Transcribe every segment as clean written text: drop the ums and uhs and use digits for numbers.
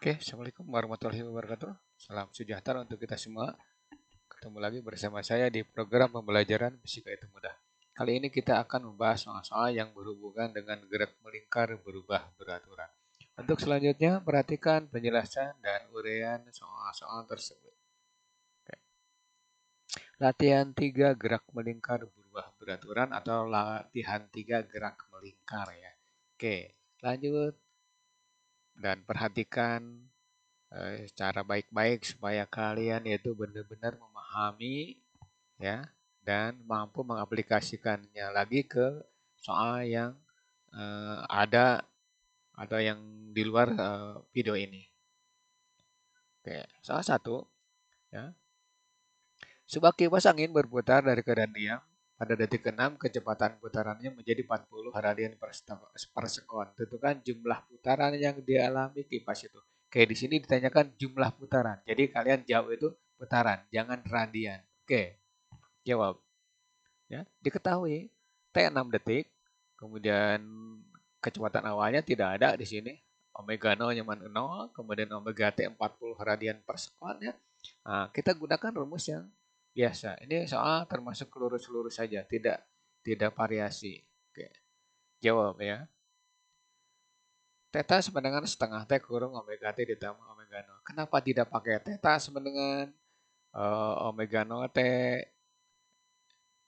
Oke, Assalamualaikum warahmatullahi wabarakatuh. Salam sejahtera untuk kita semua. Ketemu lagi bersama saya di program pembelajaran Fisika itu mudah. Kali ini kita akan membahas soal-soal yang berhubungan dengan gerak melingkar berubah beraturan. Untuk selanjutnya, perhatikan penjelasan dan uraian soal-soal tersebut. Oke. Latihan 3 gerak melingkar berubah beraturan atau latihan 3 gerak melingkar ya. Oke, lanjut dan perhatikan secara baik-baik supaya kalian itu benar-benar memahami ya dan mampu mengaplikasikannya lagi ke soal yang ada atau yang di luar video ini. Oke, salah satu ya. Sebuah kipas angin berputar dari keadaan diam. Pada detik ke-6, kecepatan putarannya menjadi 40 radian per sekon. Tentukan jumlah putaran yang dialami kipas itu. Oke, di sini ditanyakan jumlah putaran. Jadi kalian jawab itu putaran, jangan radian. Oke, jawab. Ya, diketahui T6 detik, kemudian kecepatan awalnya tidak ada di sini. Omega 0 nyaman 0, kemudian omega T 40 radian per sekon ya. Nah, kita gunakan rumus yang biasa. Ini soal termasuk lurus-lurus saja, tidak variasi. Oke, jawab ya. Theta sama dengan setengah T kurung omega T ditambah omega 0. Kenapa tidak pakai theta sama dengan omega 0 T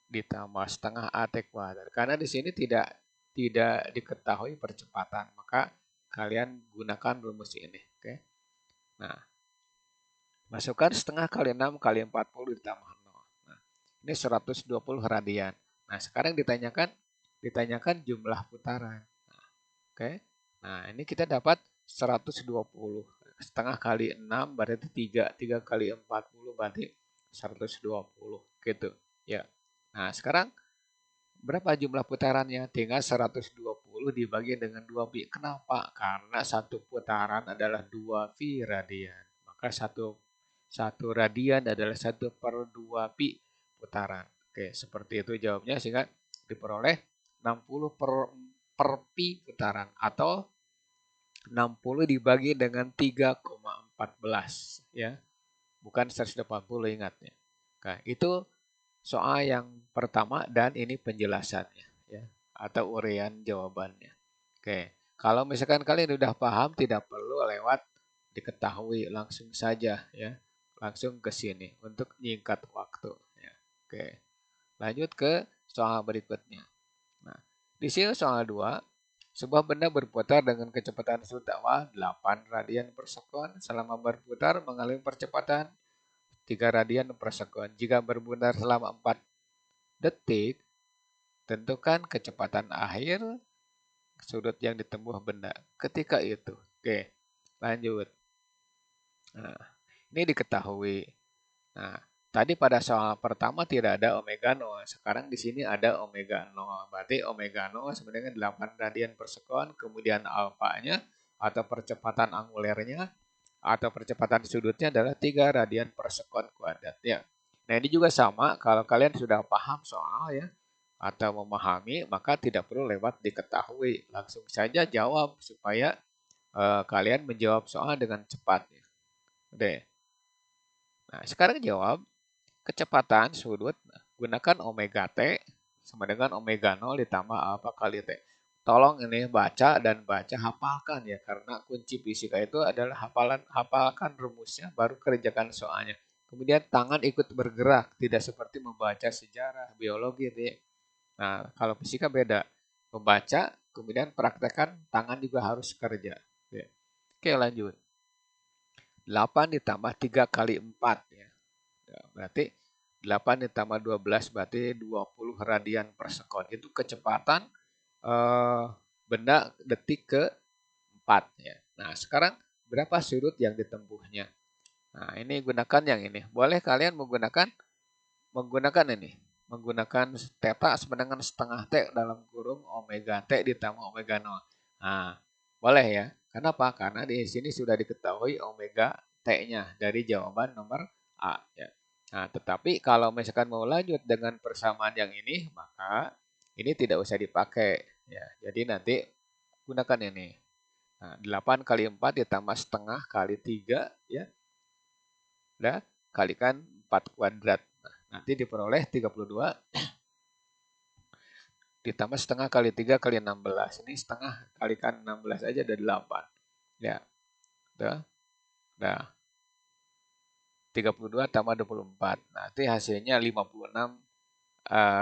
ditambah setengah AT kuadrat? Karena di sini tidak diketahui percepatan, maka kalian gunakan rumus ini. Oke. Nah, masukkan setengah kali 6 kali 40 ditambah 0. Nah, ini 120 radian. Nah, sekarang ditanyakan jumlah putaran. Nah, oke. Nah, ini kita dapat 120. Setengah kali 6 berarti 3. 3 kali 40 berarti 120 gitu. Ya. Nah, sekarang berapa jumlah putarannya? Tinggal 120 dibagi dengan 2 pi. Kenapa? Karena satu putaran adalah 2 pi radian. Maka satu radian adalah 1/2 pi putaran. Oke, seperti itu jawabnya sehingga diperoleh 60 per pi putaran atau 60 dibagi dengan 3,14 ya. Bukan 180 ingat ya. Nah, itu soal yang pertama dan ini penjelasannya ya atau uraian jawabannya. Oke, kalau misalkan kalian sudah paham tidak perlu lewat diketahui langsung saja ya. Langsung ke sini untuk menyingkat waktu ya. Oke, lanjut ke soal berikutnya. Nah, di sini soal 2, sebuah benda berputar dengan kecepatan sudut awal 8 radian per sekon selama berputar mengalami percepatan 3 radian per sekon. Jika berputar selama 4 detik, tentukan kecepatan akhir sudut yang ditempuh benda ketika itu. Oke, lanjut. Nah, ini diketahui. Nah, tadi pada soal pertama tidak ada omega 0. Sekarang di sini ada omega 0. Berarti omega 0 sebenarnya 8 radian per sekon. Kemudian alfanya atau percepatan angulernya atau percepatan sudutnya adalah 3 radian per sekon kuadrat. Ya. Nah, ini juga sama kalau kalian sudah paham soal ya atau memahami, maka tidak perlu lewat diketahui. Langsung saja jawab supaya kalian menjawab soal dengan cepat. Oke. Nah, sekarang jawab kecepatan sudut gunakan omega T sama dengan omega 0 ditambah alfa kali T. Tolong ini baca dan baca hafalkan ya karena kunci fisika itu adalah hafalkan rumusnya baru kerjakan soalnya. Kemudian tangan ikut bergerak, tidak seperti membaca sejarah, biologi ya. Nah, kalau fisika beda. Membaca, kemudian praktekkan, tangan juga harus kerja. Ya. Oke, lanjut. 8 ditambah 3 kali 4 ya. Berarti 8 ditambah 12 berarti 20 radian per sekon. Itu kecepatan benda detik ke-4 ya. Nah, sekarang berapa sudut yang ditempuhnya? Nah, ini gunakan yang ini. Boleh kalian menggunakan ini. Menggunakan theta sama dengan setengah T dalam kurung omega T ditambah omega 0. Nah, boleh ya. Kenapa? Karena di sini sudah diketahui omega T-nya dari jawaban nomor A. Ya. Nah, tetapi kalau misalkan mau lanjut dengan persamaan yang ini, maka ini tidak usah dipakai. Ya, jadi nanti gunakan ini. Nah, 8 kali 4 ditambah setengah kali 3 ya. Udah, kalikan 4 kuadrat. Nah, nanti diperoleh 32 ditambah setengah kali 3 kali 16. Ini setengah kalikan 16 aja ada 8. Ya, udah. Nah, 32 tambah 24. Nanti hasilnya 56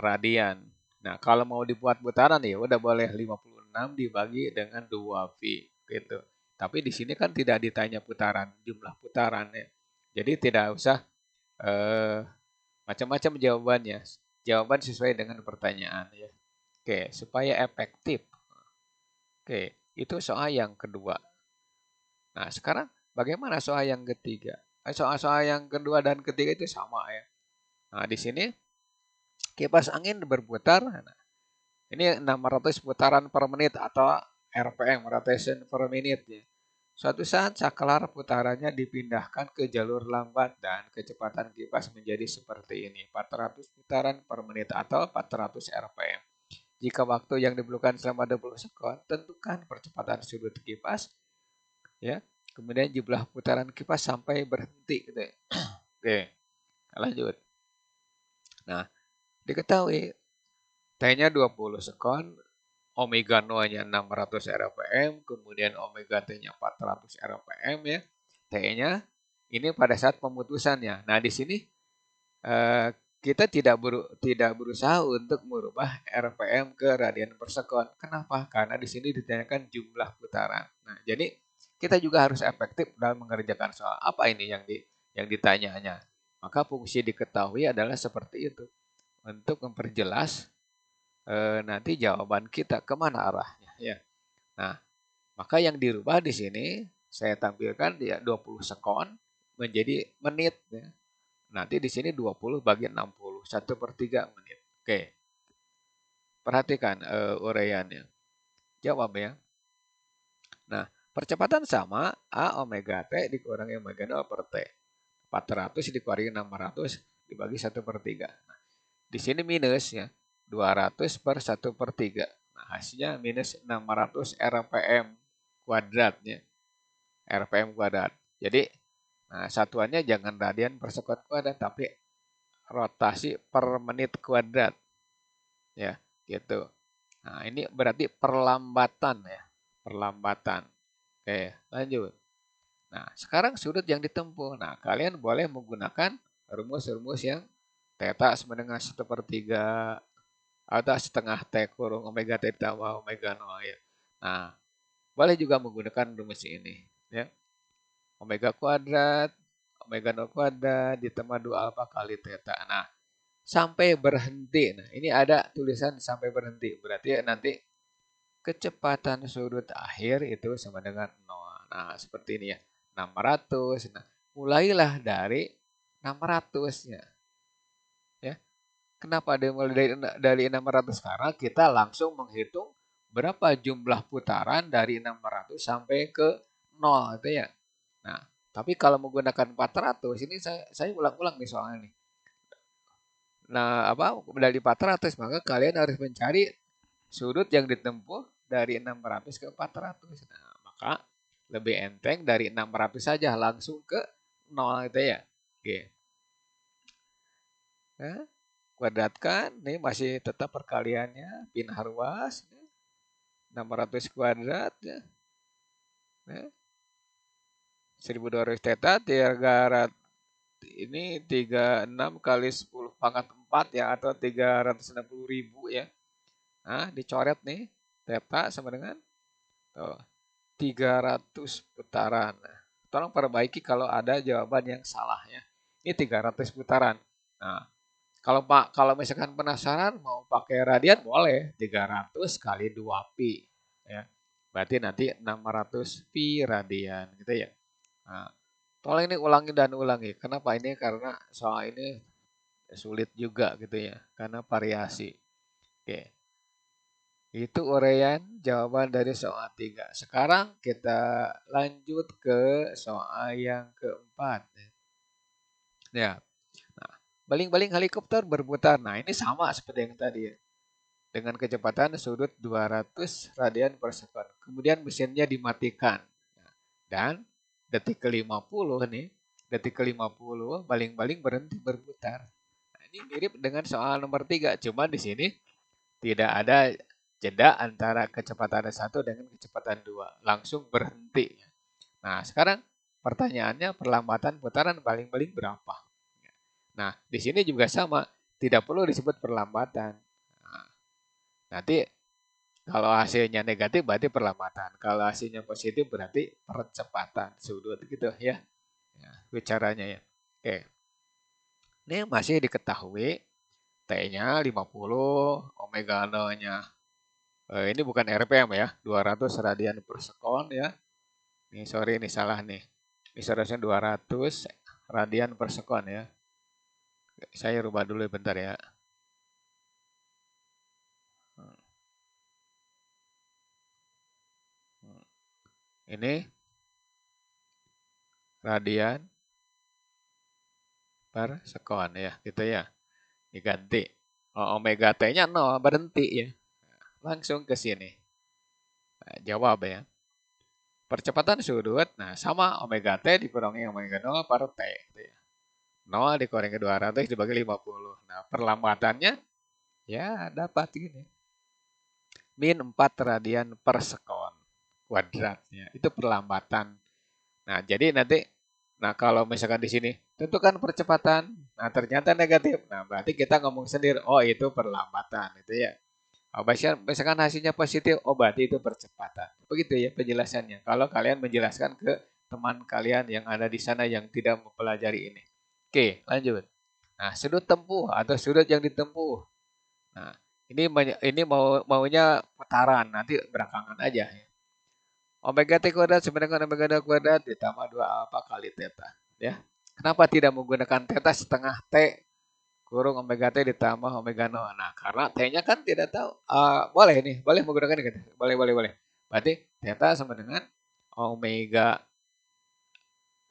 radian. Nah, kalau mau dibuat putaran ya udah boleh 56 dibagi dengan 2V gitu. Tapi di sini kan tidak ditanya putaran, jumlah putaran ya. Jadi tidak usah macam-macam jawabannya. Jawaban sesuai dengan pertanyaan ya. Oke, supaya efektif. Oke, itu soal yang kedua. Nah, sekarang bagaimana soal yang ketiga? Soal-soal yang kedua dan ketiga itu sama ya. Nah, di sini kipas angin berputar. Nah, ini 600 putaran per menit atau RPM, rotation per minute ya. Suatu saat saklar putarannya dipindahkan ke jalur lambat dan kecepatan kipas menjadi seperti ini, 400 putaran per menit atau 400 RPM. Jika waktu yang diperlukan selama 20 sekon, tentukan percepatan sudut kipas, ya. Kemudian jumlah putaran kipas sampai berhenti gitu ya. Oke, lanjut. Nah, diketahui T-nya 20 sekon, omega 0-nya 600 rpm, kemudian omega T-nya 400 rpm ya. T-nya ini pada saat pemutusannya. Nah, di sini kita tidak berusaha untuk merubah RPM ke radian per sekon. Kenapa? Karena di sini ditanyakan jumlah putaran. Nah, jadi kita juga harus efektif dalam mengerjakan soal. Apa ini yang ditanyanya? Maka fungsi diketahui adalah seperti itu. Untuk memperjelas nanti jawaban kita kemana arahnya. Ya. Nah, maka yang dirubah di sini saya tampilkan dia 20 sekon menjadi menit. Ya. Nanti di sini 20 bagi 60, 1/3 menit. Oke, perhatikan uraiannya. Jawab ya. Nah, percepatan sama A omega T dikurangi omega 0 per T. 400 dikurangi 600 dibagi 1/3. Nah, di sini minus ya, 200 per 1/3. Nah, hasilnya minus 600 RPM kuadratnya. RPM kuadrat. Jadi, nah, satuannya jangan radian per sekon kuadrat, tapi rotasi per menit kuadrat. Ya, gitu. Nah, ini berarti perlambatan ya. Perlambatan. Oke, lanjut. Nah, sekarang sudut yang ditempuh. Nah, kalian boleh menggunakan rumus-rumus yang theta sama dengan 1/3 atau setengah T kurung omega T ditambah omega 0 ya. Nah, boleh juga menggunakan rumus ini. Ya. Omega kuadrat, omega 0 kuadrat ditambah 2 alfa kali theta. Nah, sampai berhenti. Nah, ini ada tulisan sampai berhenti. Berarti nanti kecepatan sudut akhir itu sama dengan 0. Nah, seperti ini ya. 600. Nah, mulailah dari 600-nya. Ya. Kenapa dimulai dari 600? Karena kita langsung menghitung berapa jumlah putaran dari 600 sampai ke 0 itu ya. Nah, tapi kalau menggunakan 400 ini saya ulang-ulang nih soalnya nih. Nah, dari 400 maka kalian harus mencari sudut yang ditempuh dari 600 ke 400. Nah, maka lebih enteng dari 600 saja langsung ke 0 itu ya. Oke. Nah, kuadratkan, nih masih tetap perkaliannya Pinharwas 600 kuadrat ya. Nah, 1200 theta 300 ini 36 kali 10 pangkat 4 ya atau 360.000 ya. Nah, dicoret nih theta sama dengan tuh, 300 putaran. Nah, tolong perbaiki kalau ada jawaban yang salah ya. Ini 300 putaran. Nah, kalau misalkan penasaran mau pakai radian boleh 300 kali 2 pi ya. Berarti nanti 600 pi radian gitu ya. Nah, tolong ini ulangi dan ulangi. Kenapa ini? Karena soal ini sulit juga gitu ya. Karena variasi. Oke. Itu uraian jawaban dari soal 3. Sekarang kita lanjut ke soal yang keempat. Ya. Nah, baling-baling helikopter berputar. Nah, ini sama seperti yang tadi ya. dengan kecepatan sudut 200 radian per sekon. Kemudian mesinnya dimatikan. Dan detik ke-50 nih, detik ke-50 baling-baling berhenti berputar. Nah, ini mirip dengan soal nomor 3, cuma di sini tidak ada jeda antara kecepatan 1 dengan kecepatan 2. Langsung berhenti. Nah, sekarang pertanyaannya perlambatan putaran baling-baling berapa? Nah, di sini juga sama, tidak perlu disebut perlambatan. Nah, nanti kalau hasilnya negatif berarti perlambatan. Kalau hasilnya positif berarti percepatan sudut gitu ya. Ya, itu caranya ya. Oke. Ini masih diketahui T-nya 50, omega 0-nya. Ini bukan RPM ya, 200 radian per sekon ya. Ini sorry ini salah nih. Ini seharusnya 200 radian per sekon ya. Saya rubah dulu bentar ya. Ini radian per sekon ya, gitu ya. Diganti. Omega T-nya 0, berhenti ya. Langsung ke sini. Nah, jawab ya. Percepatan sudut, nah sama omega T dikurangi omega 0 per T. Gitu ya. 0 dikurangi 200 dibagi 50. Nah perlambatannya ya dapat gini. Min 4 radian per sekon kuadratnya. Itu perlambatan. Nah jadi nanti, nah kalau misalkan di sini tentukan percepatan, nah ternyata negatif. Nah berarti kita ngomong sendiri, oh itu perlambatan. Itu ya. Oh, misalkan hasilnya positif, oh berarti itu percepatan. Begitu ya penjelasannya. Kalau kalian menjelaskan ke teman kalian yang ada di sana yang tidak mempelajari ini. Oke, lanjut. Nah, sudut tempuh atau sudut yang ditempuh. Nah, ini maunya putaran, nanti belakangan aja ya. Omega T kuadrat sama dengan omega 2 kuadrat ditambah 2 alfa kali theta. Ya. Kenapa tidak menggunakan theta setengah T kurung omega T ditambah omega 0. Nah, karena T-nya kan tidak tahu. Boleh nih, boleh menggunakan ini. Boleh, boleh, boleh. Berarti theta sama dengan omega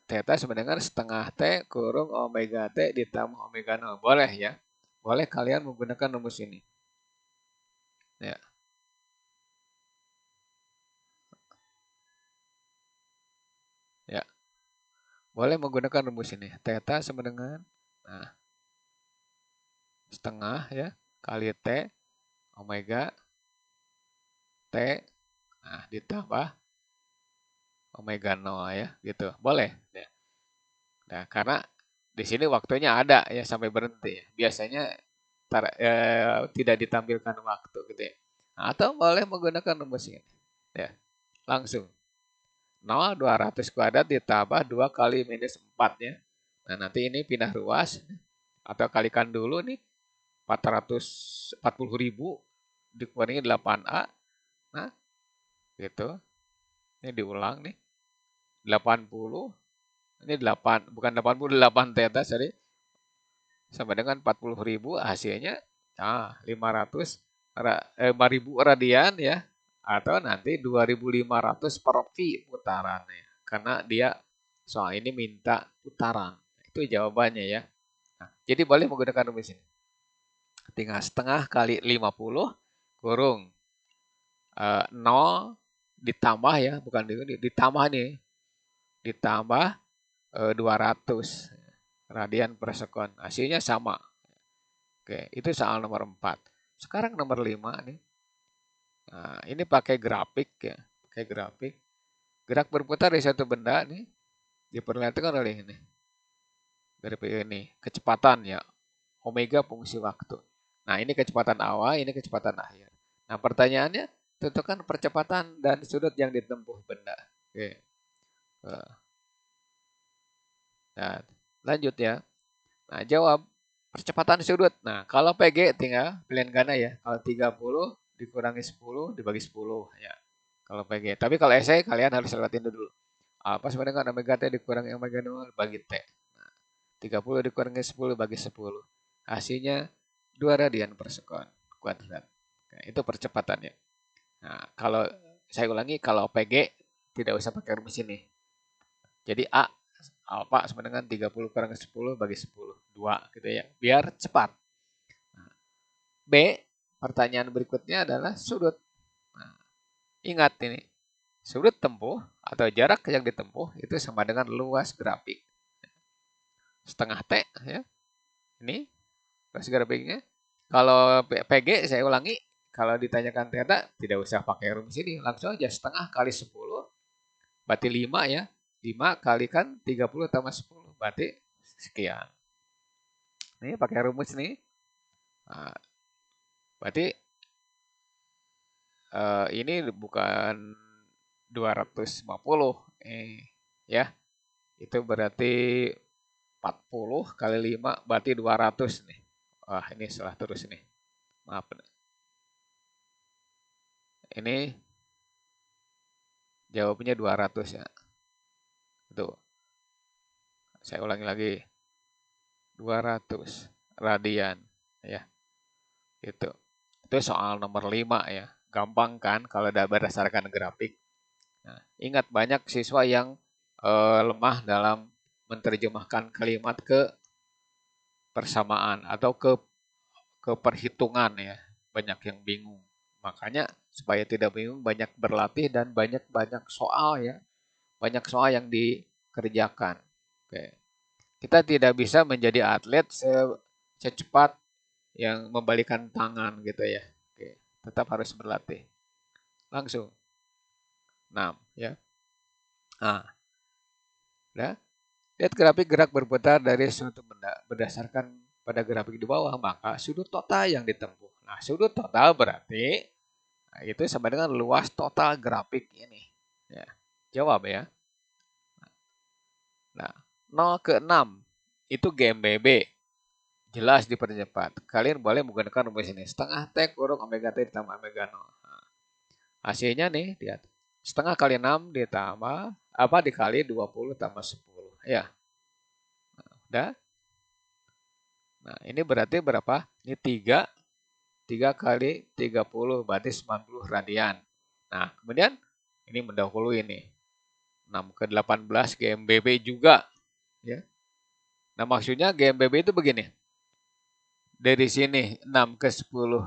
theta sama dengan setengah T kurung omega T ditambah omega 0. Boleh ya. Boleh kalian menggunakan rumus ini. Ya. Ya. Boleh menggunakan rumus ini. Theta sama dengan nah, setengah ya kali T omega T nah ditambah omega 0 ya gitu. Boleh. Ya. Nah, karena di sini waktunya ada ya sampai berhenti ya. Biasanya tidak ditampilkan waktu gitu ya. Nah, atau boleh menggunakan rumus ini. Ya, langsung. 0 200 kuadrat ditambah 2 kali minus 4 ya. Nah, nanti ini pindah ruas atau kalikan dulu nih 440.000 dikurangi 8A. Nah, gitu. Ini diulang nih. 80 ini 8 bukan 88 theta sorry sama dengan 40.000 hasilnya 5.000 radian ya atau nanti 2.500 per pi putarannya karena dia soal ini minta putaran. Itu jawabannya ya. Nah, jadi boleh menggunakan rumus ini. Tinggal setengah kali 50 kurung 0 ditambah ya, bukan ditambah nih. Ditambah 200 radian per sekon. Hasilnya sama. Oke, itu soal nomor 4. Sekarang nomor 5 nih. Nah, ini pakai grafik ya. Pakai grafik. Gerak berputar di satu benda nih diperlihatkan oleh ini. Grafik ini kecepatan ya. Omega fungsi waktu. Nah, ini kecepatan awal, ini kecepatan akhir. Nah, pertanyaannya tentukan percepatan dan sudut yang ditempuh benda. Oke. Nah, lanjut ya. Nah, jawab percepatan sudut. Nah, kalau PG tinggal pilihan ganda ya. Kalau 30 dikurangi 10 dibagi 10 ya. Kalau PG. Tapi kalau esai kalian harus lewatin dulu. Apa sama dengan omega T dikurangi omega 0 bagi T. Nah, 30 dikurangi 10 bagi 10. Hasilnya 2 radian per sekon kuadrat. Nah, itu percepatannya. Nah, kalau saya ulangi, kalau PG tidak usah pakai rumus ini. Jadi A alfa sama dengan 30 kurangi 10 bagi 10. 2 gitu ya. Biar cepat. B pertanyaan berikutnya adalah sudut. Nah, ingat ini, sudut tempuh atau jarak yang ditempuh itu sama dengan luas grafik. Setengah T ya. Ini luas grafiknya. Kalau PG saya ulangi, kalau ditanyakan theta tidak usah pakai rumus ini, langsung aja setengah kali 10 berarti 5 ya. 5 kalikan 30 tambah 10 berarti sekian. Ini pakai rumus nih. Nah, berarti ini bukan 250 ya. Itu berarti 40 kali 5 berarti 200 nih. Wah, ini salah terus nih. Maaf. Ini jawabnya 200 ya. Tuh. Saya ulangi lagi. 200 radian ya. Itu. Itu soal nomor 5 ya. Gampang kan kalau berdasarkan grafik. Nah, ingat banyak siswa yang lemah dalam menerjemahkan kalimat ke persamaan atau ke perhitungan ya. Banyak yang bingung. Makanya supaya tidak bingung banyak berlatih dan banyak soal ya. Banyak soal yang dikerjakan. Oke. Kita tidak bisa menjadi atlet secepat yang membalikan tangan gitu ya. Oke. Tetap harus berlatih. Langsung. 6 ya. Nah, ya. Lihat grafik gerak berputar dari suatu benda berdasarkan pada grafik di bawah, maka sudut total yang ditempuh. Nah, sudut total berarti itu sama dengan luas total grafik ini. Ya. Jawab ya. Nah, 0 ke 6 itu GMBB. Jelas dipercepat. Kalian boleh menggunakan rumus ini. Setengah T kurung omega T ditambah omega 0. Nah, hasilnya nih, lihat. Setengah kali 6 ditambah, dikali 20 tambah 10. Ya, udah. Nah, ini berarti berapa? Ini 3 kali 30 berarti 90 radian. Nah, kemudian ini mendahului ini. 6 ke 18 GMBB juga. Ya. Nah, maksudnya GMBB itu begini. Dari sini 6 ke 10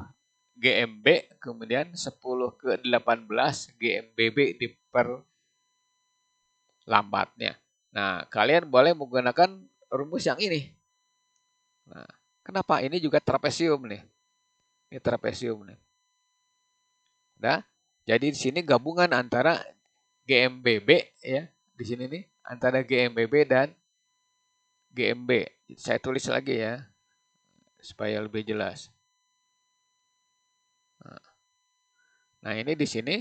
GMB, kemudian 10 ke 18 GMBB diperlambatnya. Nah, kalian boleh menggunakan rumus yang ini. Nah, kenapa? Ini juga trapesium nih. Ini trapesium nih. Nah, jadi di sini gabungan antara GMBB ya, di sini nih antara GMBB dan GMB. Saya tulis lagi ya supaya lebih jelas. Nah, ini di sini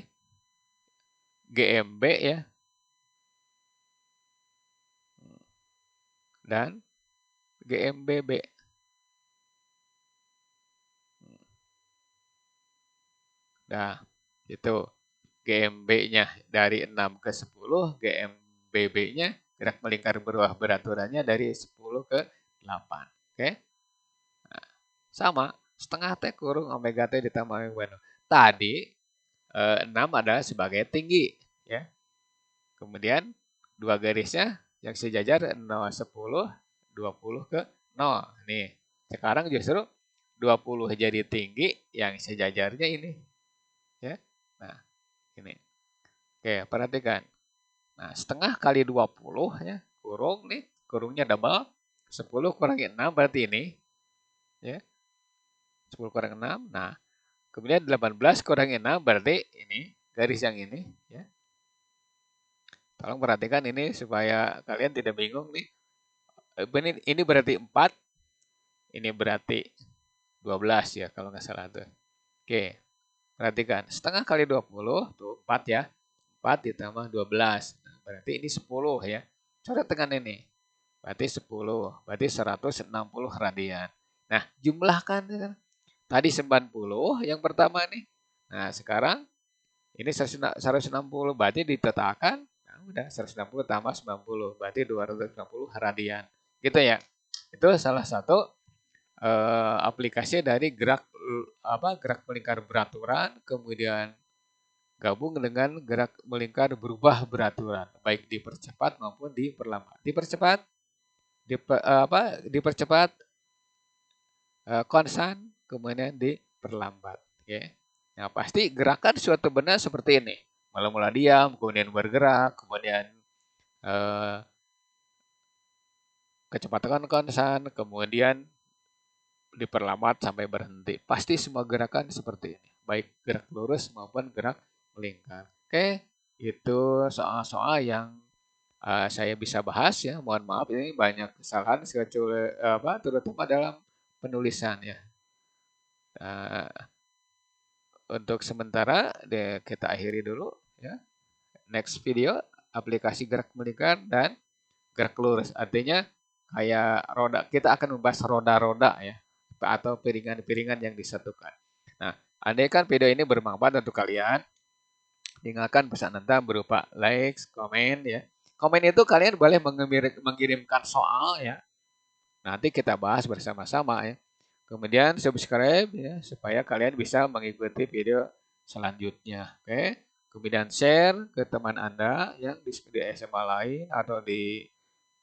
GMB ya. Dan GMBB. Nah, itu GMB-nya dari 6 ke 10, GMBB-nya gerak melingkar berubah beraturannya dari 10 ke 8. Oke? Nah, sama, setengah T kurung omega T ditambah omega 0. Tadi 6 adalah sebagai tinggi. Ya. Kemudian dua garisnya yang sejajar 0, 10, 20 ke 0. Nih, sekarang justru 20 jadi tinggi, yang sejajarnya ini. Ya. Nah, ini. Oke, perhatikan. Nah, setengah kali 20 ya, kurung nih, kurungnya double. 10 kurangi 6 berarti ini. Ya. 10 kurang 6. Nah, kemudian 18 kurangi 6 berarti ini, garis yang ini, ya. Tolong perhatikan ini supaya kalian tidak bingung nih. Ini berarti 4, ini berarti 12 ya kalau nggak salah tuh. Oke, perhatikan. Setengah kali 20, tuh 4 ya. 4 ditambah 12. Nah, berarti ini 10 ya. Coret dengan ini. Berarti 10. Berarti 160 radian. Nah, jumlahkan. Ya. Tadi 90 yang pertama nih. Nah, sekarang ini 160. Berarti ditotalkan. Nah, udah 160 tambah 90. Berarti 260 radian. Gitu ya. Itu salah satu aplikasi dari gerak melingkar beraturan, kemudian gabung dengan gerak melingkar berubah beraturan, baik dipercepat maupun diperlambat. Dipercepat konstan, kemudian perlambat. Oke. Nah, pasti gerakan suatu benda seperti ini. Mula-mula diam, kemudian bergerak, kemudian eh, kecepatan konsan, kemudian diperlambat sampai berhenti. Pasti semua gerakan seperti ini, baik gerak lurus maupun gerak melingkar. Oke, itu soal-soal yang saya bisa bahas ya. Mohon maaf ini banyak kesalahan terutama dalam penulisan ya. Untuk sementara kita akhiri dulu ya. Next video aplikasi gerak melingkar dan gerak lurus. Artinya kayak roda, kita akan membahas roda-roda ya atau piringan-piringan yang disatukan. Nah, andaikan video ini bermanfaat untuk kalian, tinggalkan pesan Anda berupa likes, komen ya. Komen itu kalian boleh mengirimkan soal ya. Nanti kita bahas bersama-sama ya. Kemudian subscribe ya supaya kalian bisa mengikuti video selanjutnya. Oke. Kemudian share ke teman Anda yang di SMA lain atau di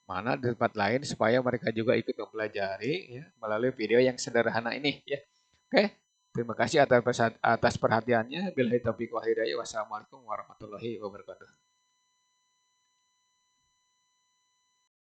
di tempat lain supaya mereka juga ikut mempelajari ya melalui video yang sederhana ini ya. Oke. Terima kasih atas perhatiannya. Billahi taufiq wal hidayah. Wassalamualaikum warahmatullahi wabarakatuh.